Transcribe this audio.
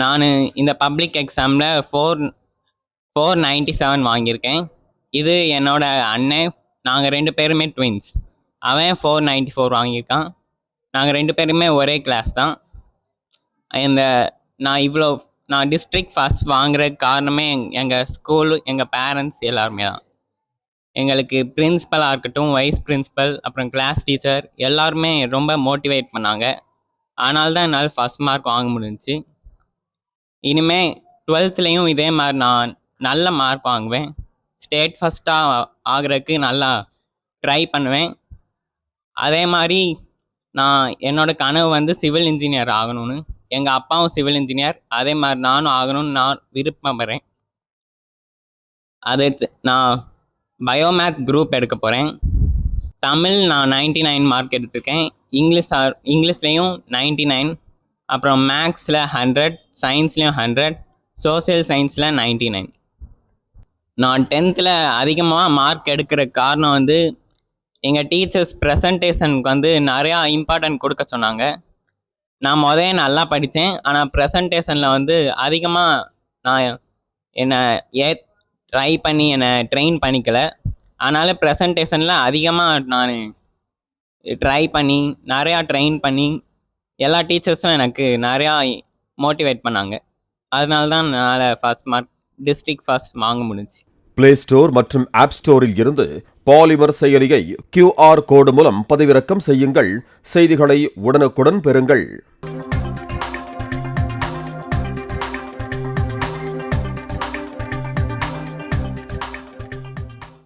நான் இந்த பப்ளிக் எக்ஸாமில் 497 வாங்கியிருக்கேன். இது என்னோட அண்ணன். நாங்கள் 2 பேருமே ட்வின்ஸ். அவன் 494 வாங்கியிருக்கான். நாங்கள் 2 பேருமே ஒரே கிளாஸ் தான். இந்த நான் டிஸ்ட்ரிக்ட் ஃபர்ஸ்ட் வாங்குறதுக்கு காரணமே எங்கள் ஸ்கூல், எங்கள் பேரண்ட்ஸ் எல்லாருமே தான். எங்களுக்கு பிரின்ஸிபலாக இருக்கட்டும், வைஸ் பிரின்ஸிபல், அப்புறம் கிளாஸ் டீச்சர் எல்லாருமே ரொம்ப மோட்டிவேட் பண்ணாங்க. அதனால தான் என்னால் ஃபர்ஸ்ட் மார்க் வாங்க முடிஞ்சிச்சு. இனிமேல் 12th இதே மாதிரி நான் நல்ல மார்க் வாங்குவேன். ஸ்டேட் ஃபஸ்ட்டாக ஆகிறதுக்கு நல்லா ட்ரை பண்ணுவேன். அதே மாதிரி என்னோட கனவு சிவில் இன்ஜினியர் ஆகணும்னு. எங்கள் அப்பாவும் சிவில் இன்ஜினியர், அதே மாதிரி நானும் ஆகணும்னு நான் விருப்பப்படுறேன். நான் பயோமேத் குரூப் எடுக்க போகிறேன். தமிழ் நான் 99 மார்க் எடுத்திருக்கேன். இங்கிலீஷ்லேயும் 99, அப்புறம் மேக்ஸில் 100, சயின்ஸ்லேயும் 100, சோசியல் சயின்ஸில் 99. நான் 10th அதிகமாக மார்க் எடுக்கிற காரணம் எங்கள் டீச்சர்ஸ் ப்ரெசன்டேஷனுக்கு நிறையா இம்பார்ட்டன்ட் கொடுக்க சொன்னாங்க. நான் நல்லா படித்தேன். ஆனால் ப்ரெசன்டேஷனில் அதிகமாக நான் என்னை ட்ரை பண்ணி என்னை ட்ரெயின் பண்ணிக்கல. அதனால் ப்ரெசன்டேஷனில் அதிகமாக நான் நிறையா ட்ரெயின் பண்ணி எல்லா டீச்சர்ஸும் எனக்கு நிறையா மோட்டிவேட் பண்ணாங்க. அதனால தான் என்னால் டிஸ்ட்ரிக்ட் ஃபர்ஸ்ட் வாங்க முடிஞ்சுச்சு. பிளே ஸ்டோர் மற்றும் ஆப் ஸ்டோரில் இருந்து பாலிமர் செயலியை QR கோடு மூலம் பதிவிறக்கம் செய்யுங்கள். செய்திகளை உடனுக்குடன் பெறுங்கள்.